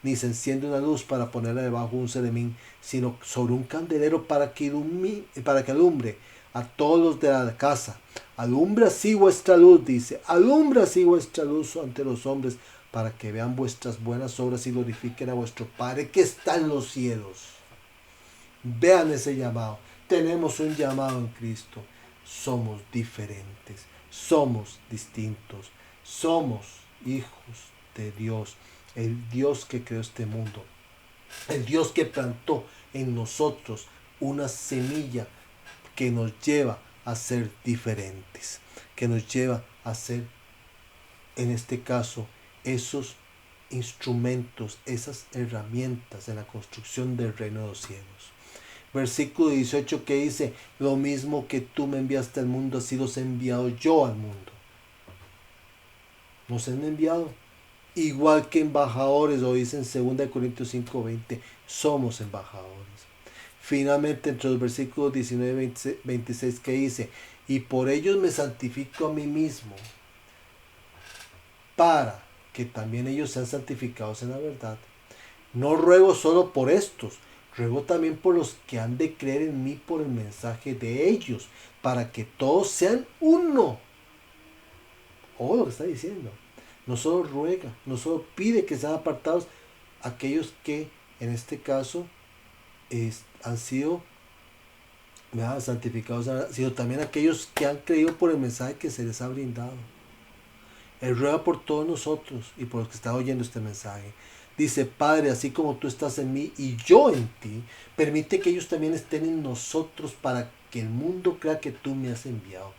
ni se enciende una luz para ponerla debajo de un sedemín, sino sobre un candelero para que alumbre a todos los de la casa. Alumbra así vuestra luz, dice, alumbra así vuestra luz ante los hombres, para que vean vuestras buenas obras y glorifiquen a vuestro Padre que está en los cielos. Vean ese llamado. Tenemos un llamado en Cristo. Somos diferentes, somos distintos, somos hijos de Dios, el Dios que creó este mundo, el Dios que plantó en nosotros una semilla que nos lleva a ser diferentes, que nos lleva a ser, en este caso, esos instrumentos, esas herramientas en la construcción del reino de los cielos. Versículo 18 que dice, lo mismo que tú me enviaste al mundo, así los he enviado yo al mundo. Nos han enviado igual que embajadores, lo dice en 2 Corintios 5:20, somos embajadores. Finalmente, entre los versículos 19 y 26 que dice, y por ellos me santifico a mí mismo, para que también ellos sean santificados en la verdad. No ruego solo por estos, ruego también por los que han de creer en mí por el mensaje de ellos, para que todos sean uno. Oh, lo que está diciendo. No solo ruega, no solo pide que sean apartados aquellos que en este caso han sido santificados, sino también aquellos que han creído por el mensaje que se les ha brindado. Él ruega por todos nosotros y por los que están oyendo este mensaje. Dice, Padre, así como tú estás en mí y yo en ti, permite que ellos también estén en nosotros para que el mundo crea que tú me has enviado.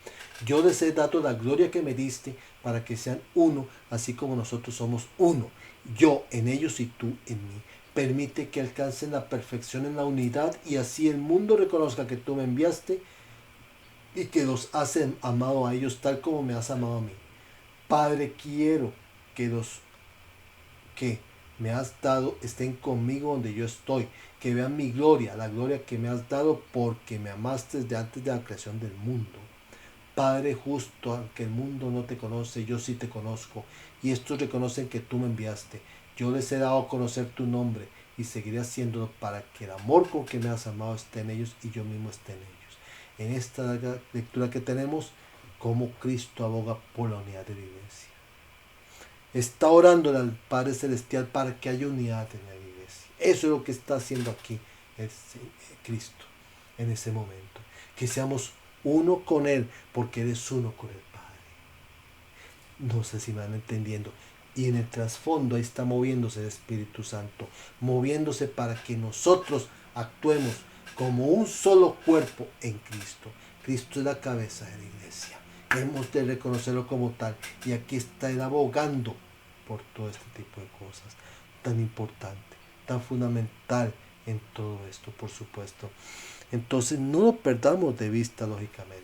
Yo les he dado la gloria que me diste para que sean uno, así como nosotros somos uno. Yo en ellos y tú en mí. Permite que alcancen la perfección en la unidad y así el mundo reconozca que tú me enviaste y que los has amado a ellos tal como me has amado a mí. Padre, quiero que los que me has dado estén conmigo donde yo estoy, que vean mi gloria, la gloria que me has dado porque me amaste desde antes de la creación del mundo. Padre justo, aunque el mundo no te conoce, yo sí te conozco, y estos reconocen que tú me enviaste. Yo les he dado a conocer tu nombre y seguiré haciéndolo para que el amor con que me has amado esté en ellos y yo mismo esté en ellos. En esta lectura que tenemos, cómo Cristo aboga por la unidad de la iglesia. Está orando al Padre Celestial para que haya unidad en la iglesia. Eso es lo que está haciendo aquí Cristo en ese momento. Que seamos uno con Él, porque Él es uno con el Padre. No sé si me van entendiendo. Y en el trasfondo ahí está moviéndose el Espíritu Santo, moviéndose para que nosotros actuemos como un solo cuerpo en Cristo. Cristo es la cabeza de la iglesia. Hemos de reconocerlo como tal. Y aquí está Él abogando por todo este tipo de cosas. Tan importante, tan fundamental en todo esto, por supuesto. Entonces no lo perdamos de vista, lógicamente.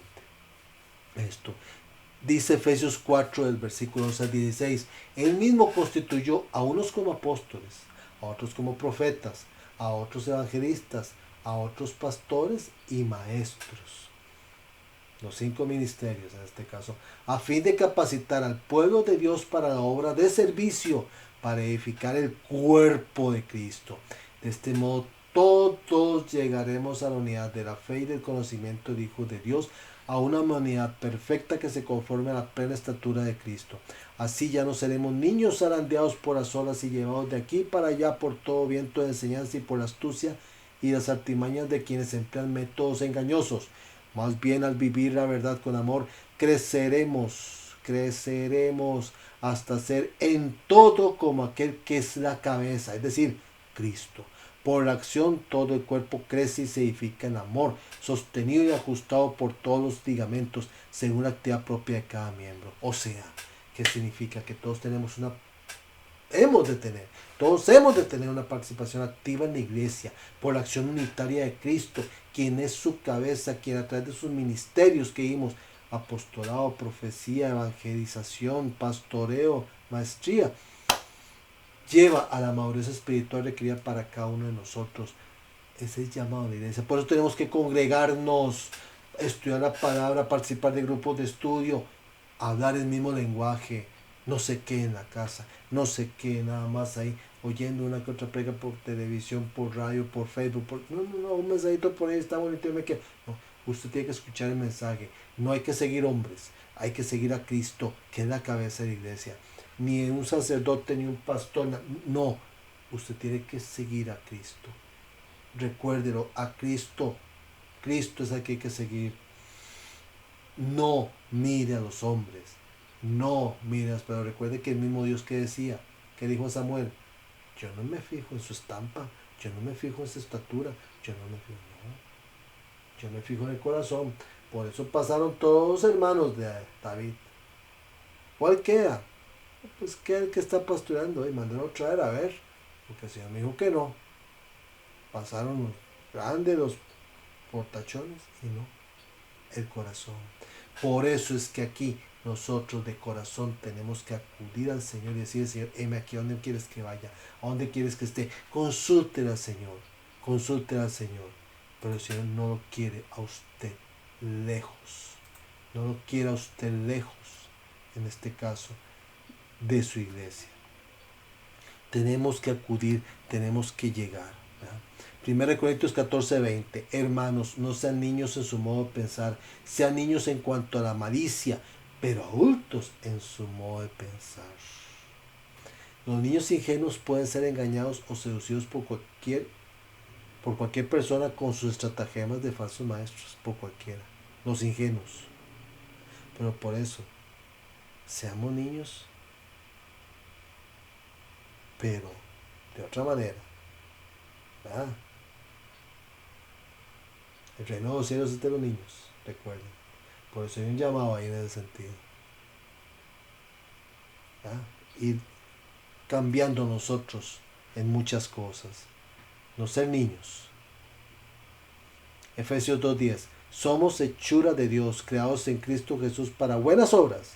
Esto. Dice Efesios 4, del versículo 11 al 16. Él mismo constituyó a unos como apóstoles, a otros como profetas, a otros evangelistas, a otros pastores y maestros. Los 5 ministerios en este caso, a fin de capacitar al pueblo de Dios para la obra de servicio, para edificar el cuerpo de Cristo. De este modo todos llegaremos a la unidad de la fe y del conocimiento del Hijo de Dios, a una humanidad perfecta que se conforme a la plena estatura de Cristo. Así ya no seremos niños zarandeados por las olas y llevados de aquí para allá por todo viento de enseñanza y por la astucia y las artimañas de quienes emplean métodos engañosos. Más bien, al vivir la verdad con amor, creceremos hasta ser en todo como aquel que es la cabeza, es decir, Cristo. Por la acción todo el cuerpo crece y se edifica en amor, sostenido y ajustado por todos los ligamentos según la actividad propia de cada miembro. O sea, ¿qué significa? Que todos todos hemos de tener una participación activa en la iglesia por la acción unitaria de Cristo, quien es su cabeza, quien a través de sus ministerios que vimos, apostolado, profecía, evangelización, pastoreo, maestría, lleva a la madurez espiritual requerida para cada uno de nosotros. Ese es llamado a la iglesia. Por eso tenemos que congregarnos, estudiar la palabra, participar de grupos de estudio, hablar el mismo lenguaje, no sé qué en la casa, no sé qué, nada más ahí, oyendo una que otra prega por televisión, por radio, por Facebook, no, un mensajito por ahí está bonito y me queda. No, usted tiene que escuchar el mensaje. No hay que seguir hombres, hay que seguir a Cristo, que es la cabeza de la iglesia. ni un sacerdote, ni un pastor. No, usted tiene que seguir a Cristo. Recuérdelo, a Cristo. Cristo es el que hay que seguir. No mire a los hombres. No mire, pero recuerde que el mismo Dios que decía, que dijo a Samuel, yo no me fijo en su estampa, yo no me fijo en su estatura, yo no me fijo, no. Yo me fijo en el corazón. Por eso pasaron todos los hermanos de David. ¿Cuál queda? Pues queda el que está pastoreando y mandaron a traer a ver, porque el Señor me dijo que no. Pasaron los grandes, los portachones y no, el corazón. Por eso es que aquí nosotros de corazón tenemos que acudir al Señor y decir, Señor, heme aquí, ¿a dónde quieres que vaya? ¿A dónde quieres que esté? Consúltele al Señor, consúltele al Señor. Pero el Señor no lo quiere a usted lejos, no lo quiere a usted lejos, en este caso, de su iglesia. Tenemos que acudir, tenemos que llegar. 1 Corintios 14:20. Hermanos, no sean niños en su modo de pensar, sean niños en cuanto a la malicia, pero adultos en su modo de pensar. Los niños ingenuos pueden ser engañados o seducidos por cualquier persona con sus estratagemas de falsos maestros, por cualquiera. Los ingenuos. Pero por eso, seamos niños, pero de otra manera. ¿Verdad? El reino de los cielos es de los niños, recuerden. Por eso hay un llamado ahí en ese sentido. ¿Verdad? Ir cambiando nosotros en muchas cosas. No ser niños. Efesios 2:10. Somos hechura de Dios, creados en Cristo Jesús para buenas obras,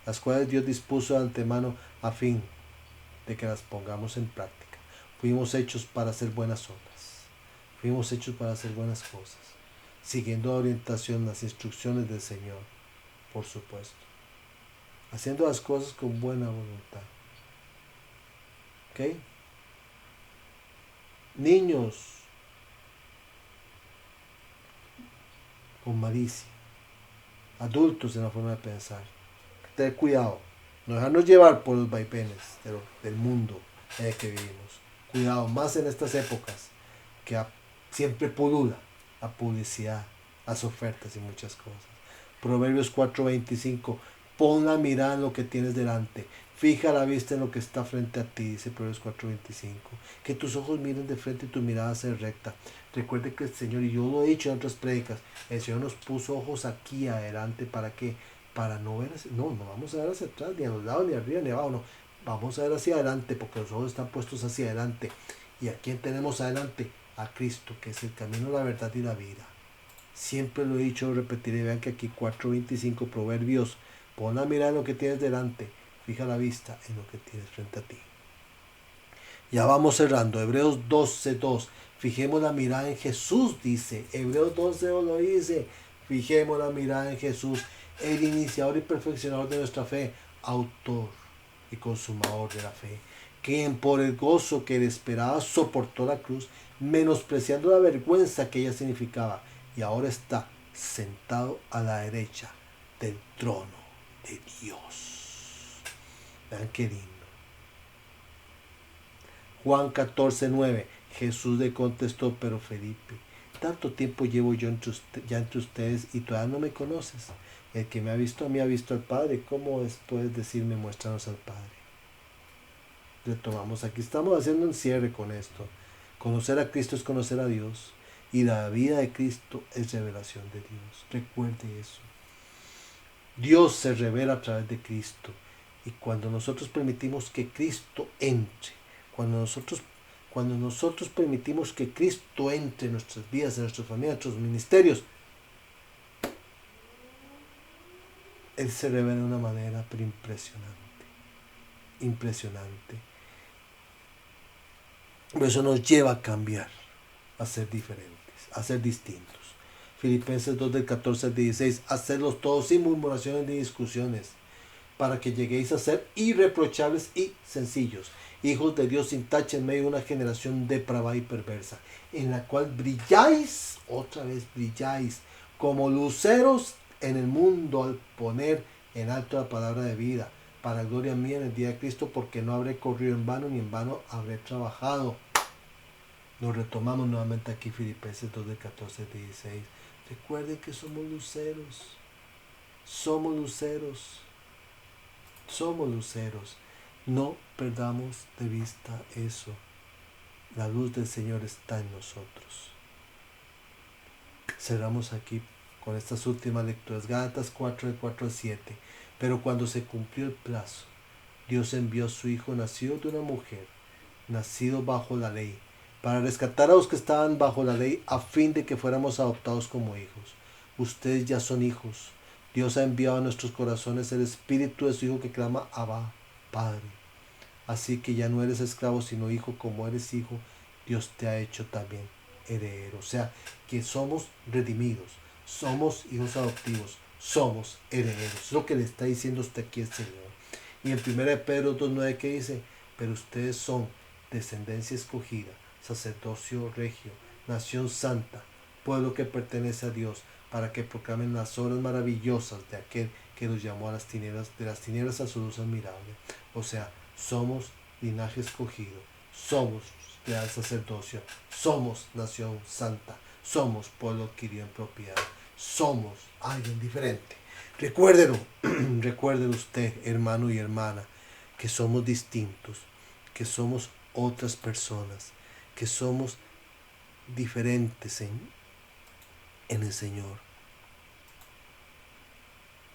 las cuales Dios dispuso de antemano a fin de que las pongamos en práctica. Fuimos hechos para hacer buenas obras. Fuimos hechos para hacer buenas cosas, siguiendo la orientación, las instrucciones del Señor, por supuesto. Haciendo las cosas con buena voluntad. ¿Ok? Niños con malicia. Adultos en la forma de pensar. Tener cuidado. No dejarnos llevar por los vaivenes del mundo en el que vivimos. Cuidado, más en estas épocas que siempre pulula la publicidad, las ofertas y muchas cosas. Proverbios 4:25. Pon la mirada en lo que tienes delante. Fija la vista en lo que está frente a ti, dice Proverbios 4:25. Que tus ojos miren de frente y tu mirada sea recta. Recuerde que el Señor, y yo lo he dicho en otras prédicas, el Señor nos puso ojos aquí adelante. ¿Para qué? Para no ver, no vamos a ver hacia atrás, ni a los lados, ni arriba, ni abajo, no. Vamos a ver hacia adelante, porque los ojos están puestos hacia adelante. ¿Y a quién tenemos adelante? A Cristo, que es el camino, la verdad y la vida. Siempre lo he dicho, lo repetiré. Vean que aquí 4:25, Proverbios. Pon la mirada en lo que tienes delante. Fija la vista en lo que tienes frente a ti. Ya vamos cerrando. Hebreos 12:2. Fijemos la mirada en Jesús, dice. Hebreos 12:2 lo dice. Fijemos la mirada en Jesús, el iniciador y perfeccionador de nuestra fe, autor y consumador de la fe, quien por el gozo que le esperaba soportó la cruz, menospreciando la vergüenza que ella significaba, y ahora está sentado a la derecha del trono de Dios. Vean qué lindo. Juan 14:9. Jesús le contestó, pero Felipe, tanto tiempo llevo yo ya entre ustedes y todavía no me conoces. El que me ha visto a mí ha visto al Padre. ¿Cómo puedes decirme, muéstranos al Padre? Retomamos, aquí estamos haciendo un cierre con esto. Conocer a Cristo es conocer a Dios. Y la vida de Cristo es revelación de Dios. Recuerde eso. Dios se revela a través de Cristo. Y cuando nosotros permitimos que Cristo entre, cuando nosotros permitimos que Cristo entre en nuestras vidas, en nuestras familias, en nuestros ministerios, Él se revela de una manera pero impresionante. Impresionante. Pero eso nos lleva a cambiar, a ser diferentes, a ser distintos. Filipenses 2 del 14 al 16. Hacerlos todos sin murmuraciones ni discusiones, para que lleguéis a ser irreprochables y sencillos, hijos de Dios sin tacha en medio de una generación depravada y perversa, en la cual brilláis, otra vez brilláis, como luceros en el mundo al poner en alto la palabra de vida, para gloria mía en el día de Cristo, porque no habré corrido en vano, ni en vano habré trabajado. Nos retomamos nuevamente aquí, Filipenses 2 del 14 al 16. Recuerden que somos luceros. Somos luceros. Somos luceros. No perdamos de vista eso. La luz del Señor está en nosotros. Cerramos aquí con estas últimas lecturas. Gálatas 4 de 4 al 7. Pero cuando se cumplió el plazo, Dios envió a su Hijo nacido de una mujer, nacido bajo la ley, para rescatar a los que estaban bajo la ley, a fin de que fuéramos adoptados como hijos. Ustedes ya son hijos. Dios ha enviado a nuestros corazones el espíritu de su Hijo que clama Abba, Padre. Así que ya no eres esclavo sino hijo. Como eres hijo, Dios te ha hecho también heredero. O sea, que somos redimidos, somos hijos adoptivos, somos herederos. Es lo que le está diciendo usted aquí el Señor. Y en 1 Pedro 2:9, ¿qué dice? Pero ustedes son descendencia escogida, sacerdocio regio, nación santa, pueblo que pertenece a Dios, para que proclamen las obras maravillosas de aquel que los llamó a las tinieblas, de las tinieblas a su luz admirable. O sea, somos linaje escogido, somos real sacerdocio, somos nación santa, somos pueblo adquirido en propiedad, somos alguien diferente. Recuérdelo, recuérdelo usted, hermano y hermana, que somos distintos, que somos otras personas, que somos diferentes en el Señor.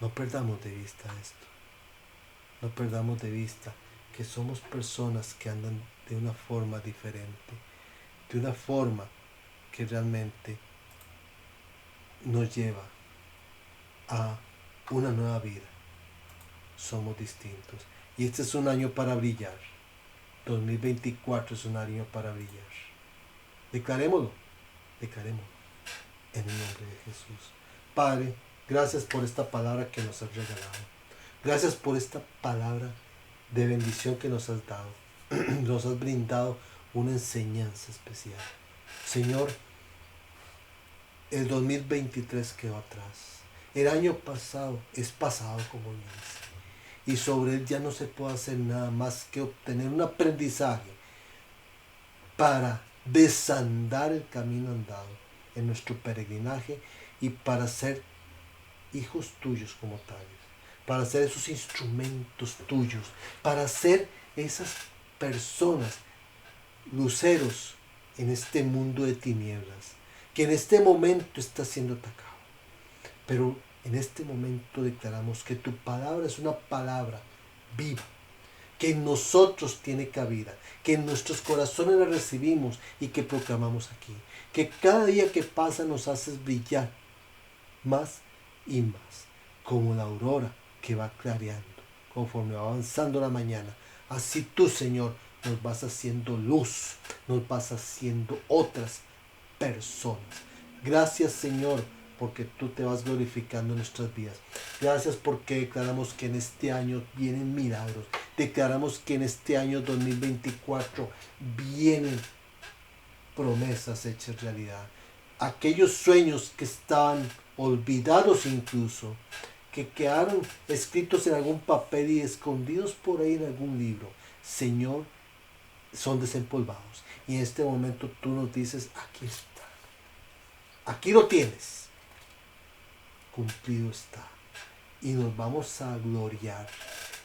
No perdamos de vista esto. No perdamos de vista que somos personas que andan de una forma diferente, de una forma que realmente nos lleva a una nueva vida. Somos distintos. Y este es un año para brillar. 2024 es un año para brillar. Declarémoslo. Declarémoslo. En el nombre de Jesús. Padre, gracias por esta palabra que nos has regalado. Gracias por esta palabra de bendición que nos has dado. Nos has brindado una enseñanza especial. Señor, el 2023 quedó atrás. El año pasado es pasado, como dice. Y sobre él ya no se puede hacer nada más que obtener un aprendizaje para desandar el camino andado en nuestro peregrinaje y para ser hijos tuyos como tales, para ser esos instrumentos tuyos, para ser esas personas, luceros en este mundo de tinieblas, que en este momento está siendo atacado. Pero en este momento declaramos que tu palabra es una palabra viva, que en nosotros tiene cabida, que en nuestros corazones la recibimos y que proclamamos aquí. Que cada día que pasa nos haces brillar más y más, como la aurora que va clareando conforme va avanzando la mañana. Así tú, Señor, nos vas haciendo luz, nos vas haciendo otras personas. Gracias, Señor, porque tú te vas glorificando en nuestras vidas. Gracias porque declaramos que en este año vienen milagros. Declaramos que en este año 2024 vienen promesas hechas realidad. Aquellos sueños que estaban olvidados incluso, que quedaron escritos en algún papel y escondidos por ahí en algún libro, Señor, son desempolvados. Y en este momento tú nos dices, aquí está. Aquí lo tienes. Cumplido está. Y nos vamos a gloriar.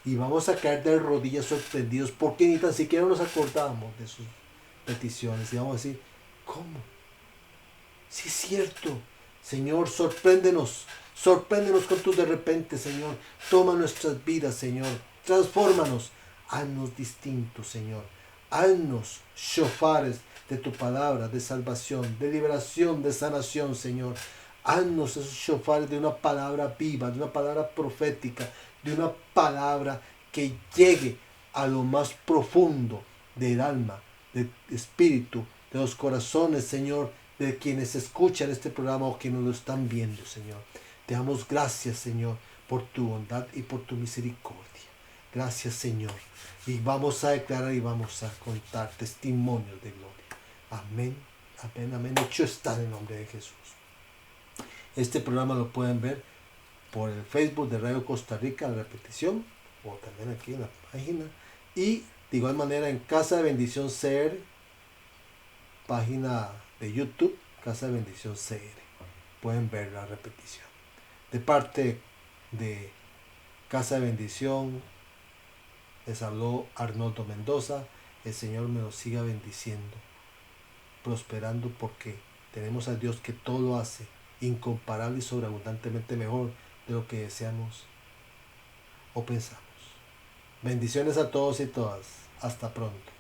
Y vamos a caer de rodillas sorprendidos porque ni tan siquiera nos acordábamos de sus peticiones. Y vamos a decir, ¿cómo? Sí es cierto. Señor, sorpréndenos. Sorpréndenos con tus de repente, Señor. Toma nuestras vidas, Señor. Transfórmanos. Haznos distintos, Señor. Haznos shofares de tu palabra, de salvación, de liberación, de sanación, Señor. Haznos esos shofares de una palabra viva, de una palabra profética, de una palabra que llegue a lo más profundo del alma, del espíritu, de los corazones, Señor, de quienes escuchan este programa o quienes lo están viendo, Señor. Te damos gracias, Señor, por tu bondad y por tu misericordia. Gracias, Señor. Y vamos a declarar y vamos a contar testimonios de gloria. Amén, amén, amén. Hecho está en el nombre de Jesús. Este programa lo pueden ver por el Facebook de Radio Costa Rica, la repetición, o también aquí en la página. Y de igual manera en Casa de Bendición CR, página de YouTube, Casa de Bendición CR. Pueden ver la repetición. De parte de Casa de Bendición, les habló Arnoldo Mendoza. El Señor me lo siga bendiciendo, prosperando, porque tenemos a Dios que todo lo hace incomparable y sobreabundantemente mejor de lo que deseamos o pensamos. Bendiciones a todos y todas. Hasta pronto.